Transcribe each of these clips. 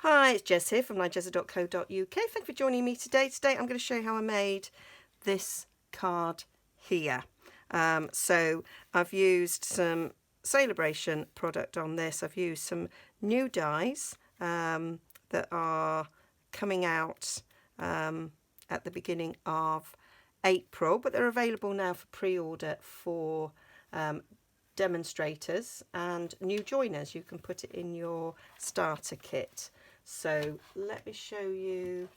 Hi, it's Jess here from Nigezza.co.uk. Thank you for joining me today. Today I'm going to show you how I made this card here. So I've used some Celebration product on this. I've used some new dies that are coming out at the beginning of April, but they're available now for pre-order for demonstrators and new joiners. You can put it in your starter kit. So let me show you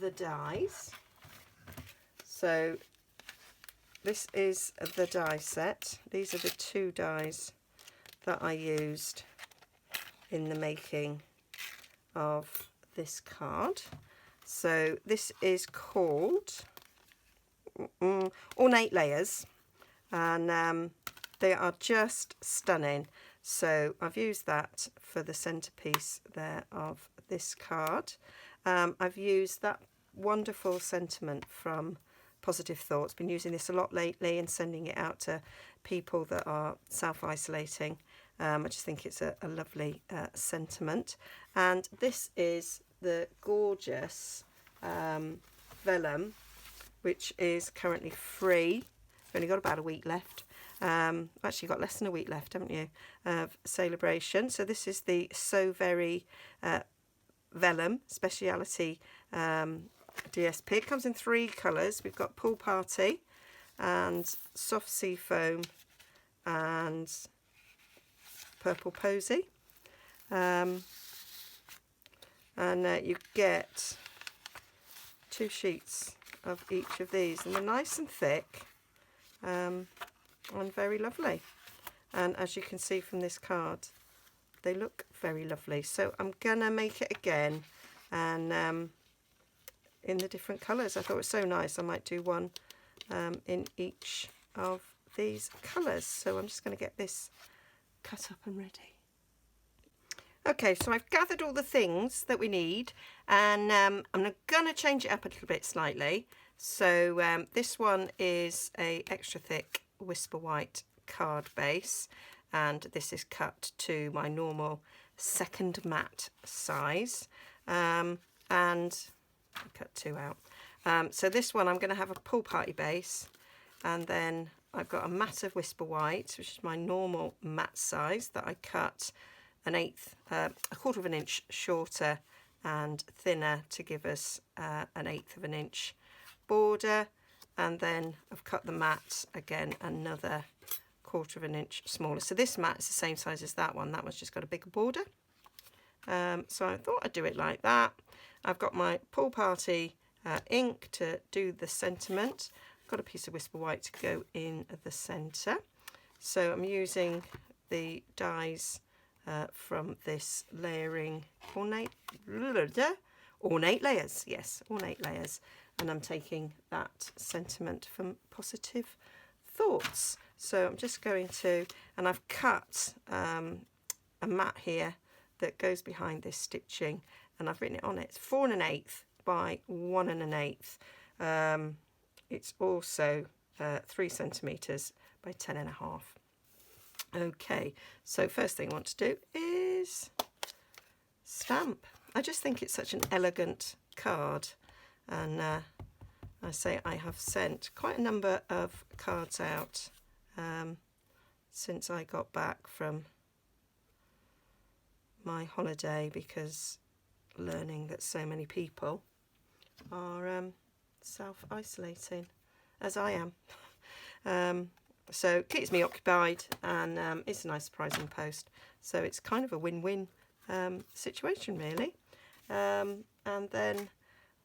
the dies. So this is the die set. These are the two dies that I used in the making of this card. So this is called Ornate Layers, and they are just stunning. So I've used that for the centerpiece there of this card. I've used that wonderful sentiment from Positive Thoughts. Been using this a lot lately and sending it out to people that are self-isolating. I just think it's a lovely sentiment. And this is the gorgeous Vellum, which is currently free. I've only got about a week left. Actually got less than a week left, haven't you, of Celebration. So this is the So Very Vellum Speciality DSP. It comes in three colours. We've got Pool Party and Soft Sea Foam and Purple Posy. And you get 2 sheets of each of these, and they're nice and thick. And very lovely, and as you can see from this card, they look very lovely. So I'm gonna make it again, and in the different colours. I thought it was so nice. I might do one in each of these colours. So I'm just going to get this cut up and ready. Okay, so I've gathered all the things that we need, and I'm going to change it up a little bit slightly. So this one is a extra thick Whisper White card base, and this is cut to my normal second matte size, and I cut 2 out. So this one I'm going to have a Pool Party base, and then I've got a matte of Whisper White, which is my normal matte size, that I cut a quarter of an inch shorter and thinner to give us an 1/8 of an inch border. And then I've cut the matte again another quarter of an inch smaller. So this matte is the same size as that one. That one's just got a bigger border. So I thought I'd do it like that. I've got my Pool Party ink to do the sentiment. I've got a piece of Whisper White to go in the centre. So I'm using the dies from this layering Ornate Layers. Yes, Ornate Layers. And I'm taking that sentiment from Positive Thoughts. So I'm just going to, and I've cut a mat here that goes behind this stitching, and I've written it on it. It's 4 1/8 by 1 1/8. It's also 3 centimetres by 10.5. Okay, so first thing I want to do is stamp. I just think it's such an elegant card, and I say I have sent quite a number of cards out since I got back from my holiday, because learning that so many people are self-isolating, as I am. So it keeps me occupied, and it's a nice surprising post. So it's kind of a win-win situation, really. And then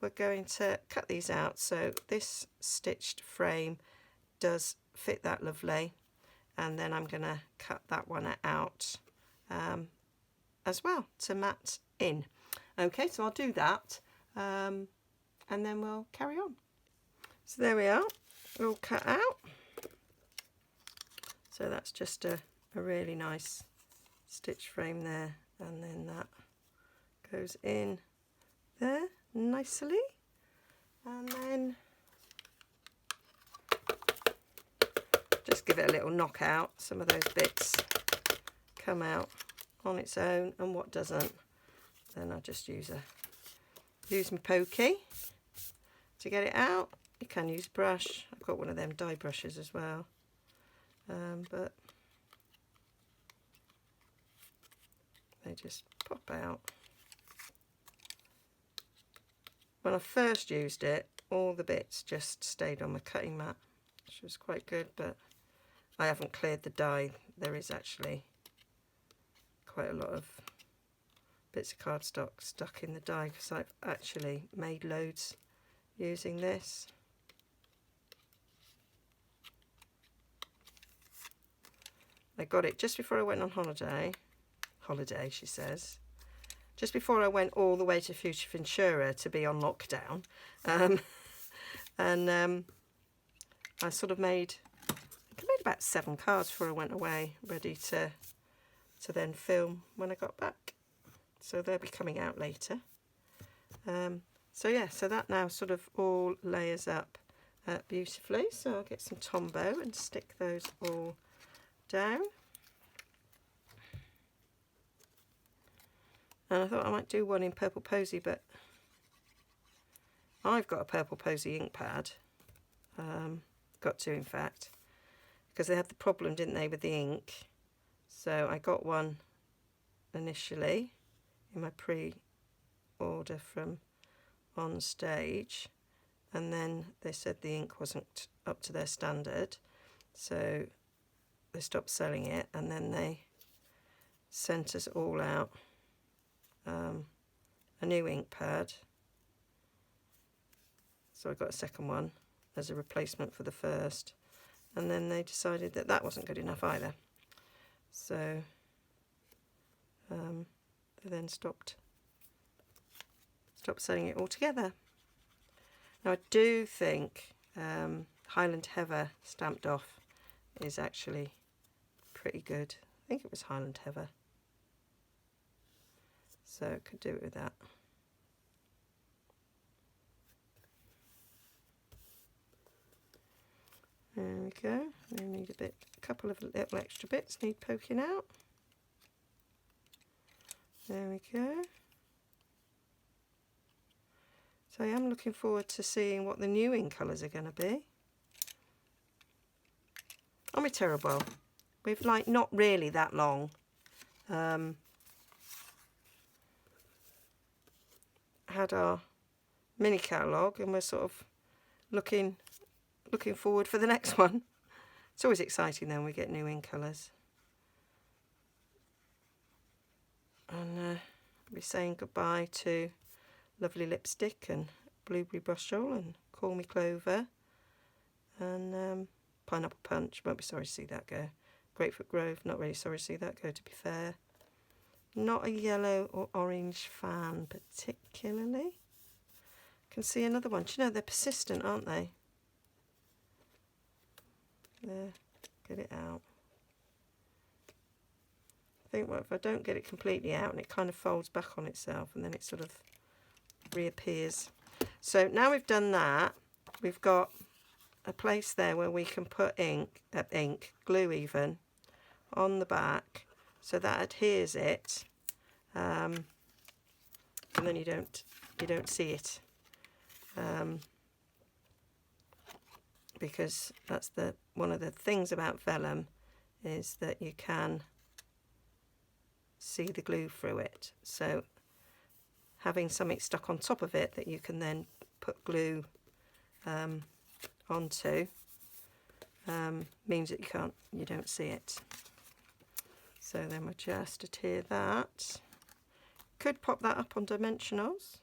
we're going to cut these out. So this stitched frame does fit that lovely, and then I'm going to cut that one out as well to mat in. Okay, so I'll do that, and then we'll carry on. So there we are, all cut out. So that's just a really nice stitch frame there, and then that goes in there nicely, and then just give it a little knockout. Some of those bits come out on its own, and what doesn't then I just use my pokey to get it out. You can use a brush. I've got one of them die brushes as well, but they just pop out. When I first used it, all the bits just stayed on my cutting mat, which was quite good, but I haven't cleared the die. There is actually quite a lot of bits of cardstock stuck in the die because I've actually made loads using this. I got it just before I went on holiday. Holiday, she says. Just before I went all the way to Fuerteventura to be on lockdown. I sort of made about 7 cards before I went away, ready to then film when I got back. So they'll be coming out later. So yeah, so that now sort of all layers up beautifully. So I'll get some Tombow and stick those all down. And I thought I might do one in Purple Posy, but I've got a Purple Posy ink pad. Got 2 in fact, because they had the problem, didn't they, with the ink. So I got one initially in my pre-order from On Stage, and then they said the ink wasn't up to their standard, so they stopped selling it, and then they sent us all out a new ink pad. So I got a second one as a replacement for the first, and then they decided that that wasn't good enough either, so they then stopped selling it altogether. Now I do think Highland Heather stamped off is actually pretty good. I think it was Highland Heather, so could do it with that. There we go. We need a couple of little extra bits need poking out. There we go. So I am looking forward to seeing what the new ink colours are going to be. On my Terrible, we've like not really that long. Had our mini catalogue, and we're sort of looking forward for the next one. It's always exciting then we get new ink colours. And we'll be saying goodbye to Lovely Lipstick and Blueberry Brushroll and Call Me Clover and Pineapple Punch. Won't be sorry to see that go. Grapefruit Grove, not really sorry to see that go, to be fair. Not a yellow or orange fan particularly. Can see another one. Do you know, they're persistent, aren't they? There, get it out. I think, well, if I don't get it completely out and it kind of folds back on itself and then it sort of reappears. So now we've done that, we've got a place there where we can put glue even, on the back, so that adheres it, and then you don't see it, because that's one of the things about vellum, is that you can see the glue through it. So having something stuck on top of it that you can then put glue onto means that you don't see it. So then we'll just adhere that. Could pop that up on dimensionals.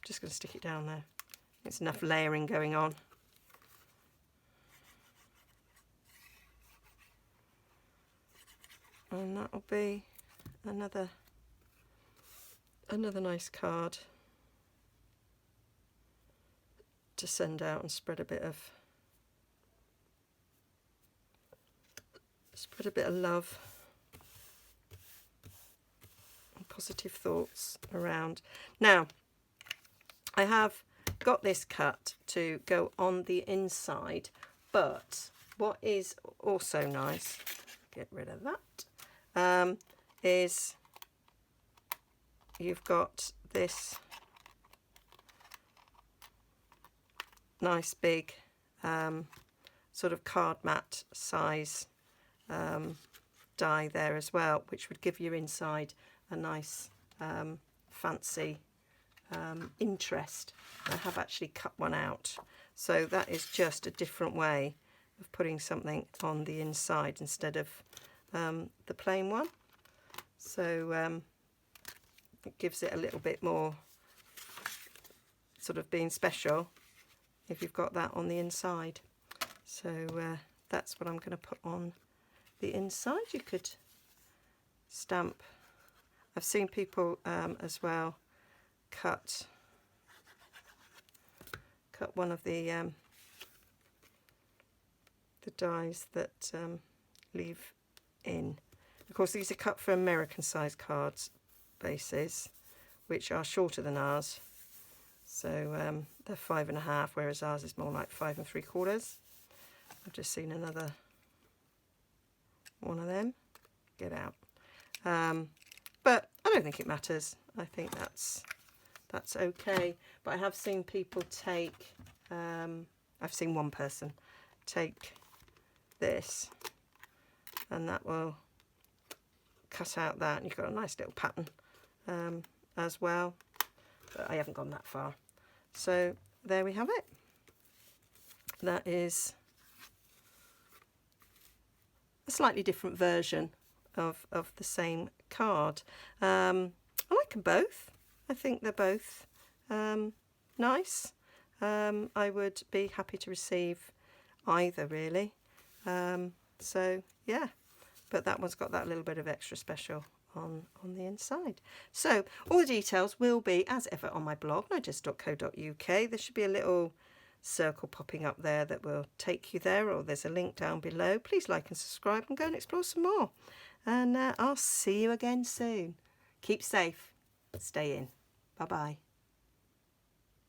Just going to stick it down there. It's enough layering going on. And that'll be another nice card to send out and spread a bit of love and positive thoughts around. Now, I have got this cut to go on the inside, but what is also nice, get rid of that, is you've got this nice big sort of card mat size die there as well, which would give your inside a nice fancy interest. I have actually cut one out, so that is just a different way of putting something on the inside instead of the plain one. So it gives it a little bit more sort of being special if you've got that on the inside. So that's what I'm going to put on the inside. You could stamp. I've seen people as well cut one of the dies that leave in. Of course, these are cut for American size cards bases, which are shorter than ours. So they're 5.5, whereas ours is more like 5 3/4. I've just seen another one of them get out. But I don't think it matters. I think that's okay. But I have seen people take, I've seen one person take this, and that will cut out that, and you've got a nice little pattern as well. But I haven't gone that far. So there we have it. That is a slightly different version of the same card. I like them both. I think they're both nice. I would be happy to receive either, really. So yeah, but that one's got that little bit of extra special on the inside. So all the details will be as ever on my blog, nigezza.co.uk. There should be a little circle popping up there that will take you there, or there's a link down below. Please like and subscribe and go and explore some more, and I'll see you again soon. Keep safe, stay in. Bye bye.